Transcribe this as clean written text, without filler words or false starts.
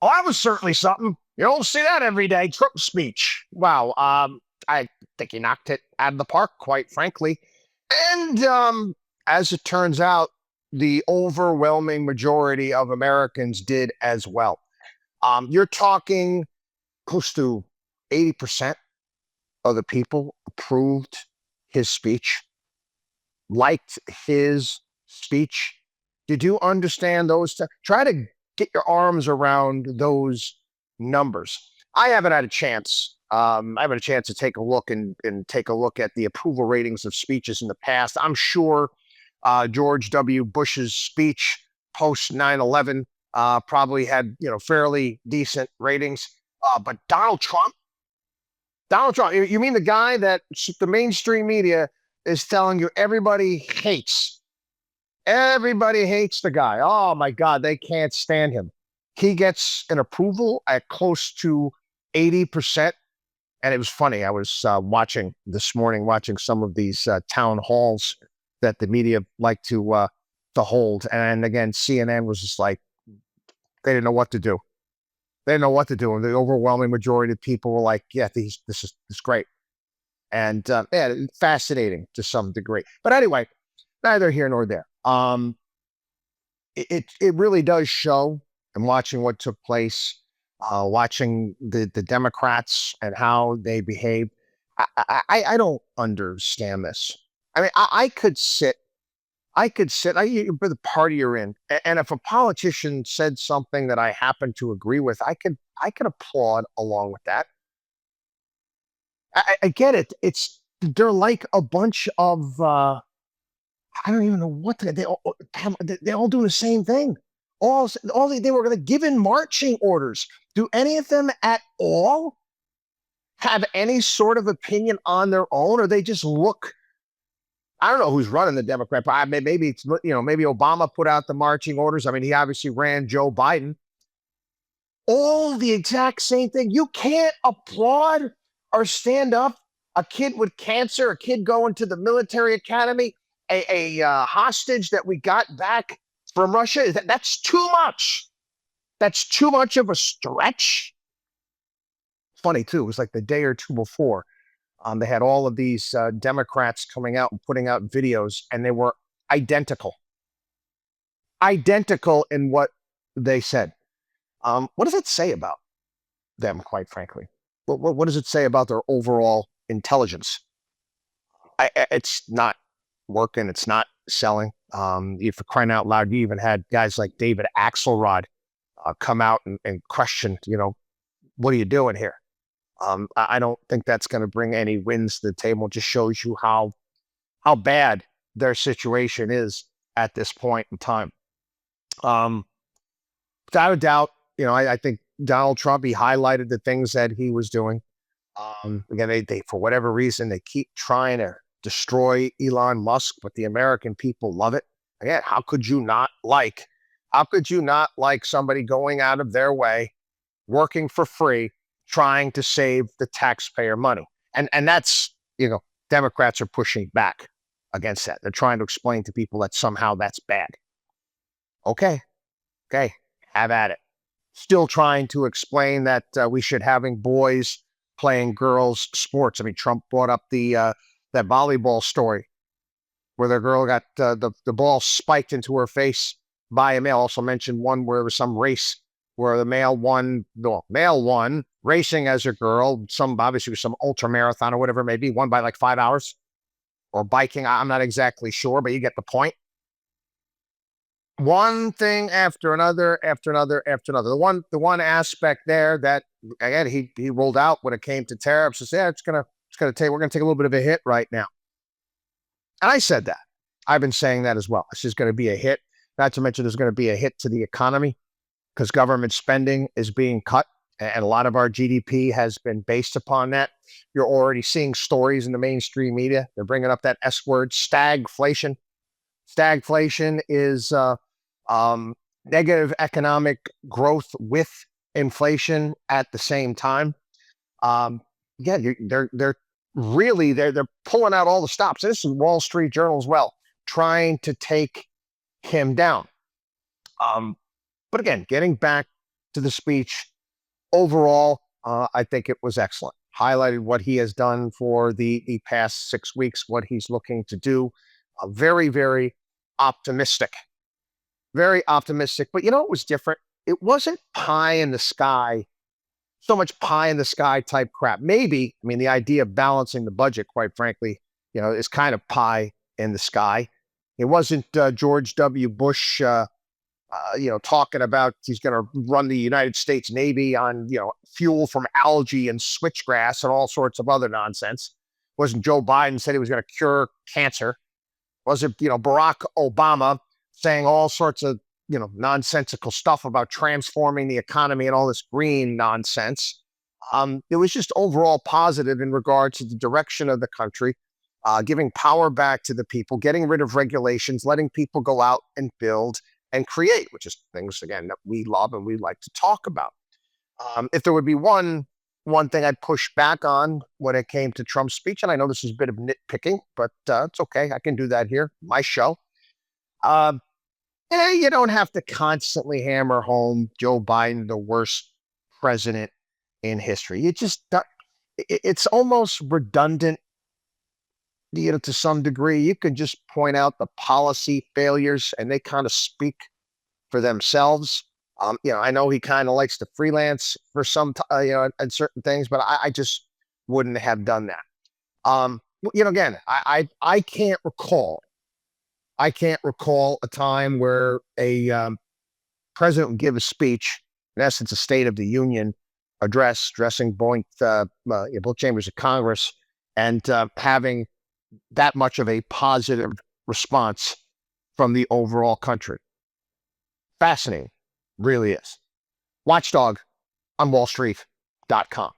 Oh, that was certainly something. You don't see that every day. Trump speech. Wow. I think he knocked it out of the park, quite frankly. And as it turns out, the overwhelming majority of Americans did as well. You're talking close to 80% of the people approved his speech, liked his speech. Did you understand those? Try to get your arms around those numbers. I haven't had a chance. I haven't had a chance to take a look and take a look at the approval ratings of speeches in the past. I'm sure George W. Bush's speech post 9/11 probably had fairly decent ratings. But Donald Trump, you mean the guy that the mainstream media is telling you everybody hates? Everybody hates the guy. Oh my God, they can't stand him. He gets an approval at close to 80%. And it was funny. I was watching this morning, watching some of these town halls that the media like to hold. And again, CNN was just like, they didn't know what to do. They didn't know what to do. And the overwhelming majority of people were like, yeah, this is great. And yeah, fascinating to some degree. But anyway, neither here nor there. It really does show, and watching what took place, watching the Democrats and how they behave. I don't understand this. I mean, I could sit. For the party you're in, and if a politician said something that I happen to agree with, I could applaud along with that. I get it. They're like a bunch of I don't even know what they all doing the same thing. All they were going to give in marching orders. Do any of them at all have any sort of opinion on their own, or they just look? I don't know who's running the Democrat Party. Maybe it's maybe Obama put out the marching orders. I mean, he obviously ran Joe Biden. All the exact same thing. You can't applaud or stand up a kid with cancer, a kid going to the military academy, a hostage that we got back from Russia. That's too much. That's too much of a stretch. Funny too. It was like the day or two before. They had all of these Democrats coming out and putting out videos, and they were identical, identical in what they said. What does it say about them, quite frankly? What does it say about their overall intelligence? It's not working. It's not selling. If for crying out loud, you even had guys like David Axelrod come out and question, what are you doing here? I don't think that's going to bring any wins to the table. It just shows you how bad their situation is at this point in time. Without a doubt, I think Donald Trump, he highlighted the things that he was doing. Again, they for whatever reason, they keep trying to destroy Elon Musk, but the American people love it. Again, how could you not like somebody going out of their way, working for free, trying to save the taxpayer money? And that's, Democrats are pushing back against that. They're trying to explain to people that somehow that's bad. Okay, have at it. Still trying to explain that we should having boys playing girls' sports. I mean, Trump brought up that volleyball story where the girl got the ball spiked into her face by a male. Also mentioned one where there was some race where the male won racing as a girl. Obviously was some ultra marathon or whatever it may be, won by like 5 hours, or biking. I'm not exactly sure, but you get the point. One thing after another. The one aspect there that again he rolled out when it came to tariffs is, we're gonna take a little bit of a hit right now. And I said that. I've been saying that as well. This is going to be a hit. Not to mention there's going to be a hit to the economy because government spending is being cut, and a lot of our GDP has been based upon that. You're already seeing stories in the mainstream media. They're bringing up that S word, stagflation. Stagflation is negative economic growth with inflation at the same time. They're pulling out all the stops. This is Wall Street Journal as well, trying to take him down. But again, getting back to the speech. Overall, I think it was excellent. Highlighted what he has done for the past 6 weeks, what he's looking to do. Very, very optimistic. Very optimistic. But you know, it was different. It wasn't pie in the sky, so much pie in the sky type crap. Maybe, I mean, the idea of balancing the budget, quite frankly, is kind of pie in the sky. It wasn't George W. Bush, talking about he's going to run the United States Navy on, fuel from algae and switchgrass and all sorts of other nonsense. It wasn't Joe Biden said he was going to cure cancer. Was it, Barack Obama saying all sorts of, nonsensical stuff about transforming the economy and all this green nonsense. It was just overall positive in regards to the direction of the country, giving power back to the people, getting rid of regulations, letting people go out and build and create, which is things, again, that we love and we like to talk about. If there would be one thing I'd push back on when it came to Trump's speech, and I know this is a bit of nitpicking, but it's okay. I can do that here, my show. You don't have to constantly hammer home Joe Biden, the worst president in history. It's almost redundant, to some degree. You can just point out the policy failures and they kind of speak for themselves. I know he kind of likes to freelance for some, and certain things, but I just wouldn't have done that. Again, I can't recall a time where a president would give a speech, in essence, a State of the Union address, addressing both chambers of Congress, and having that much of a positive response from the overall country. Fascinating, really is. WatchDog on wallstreet.com.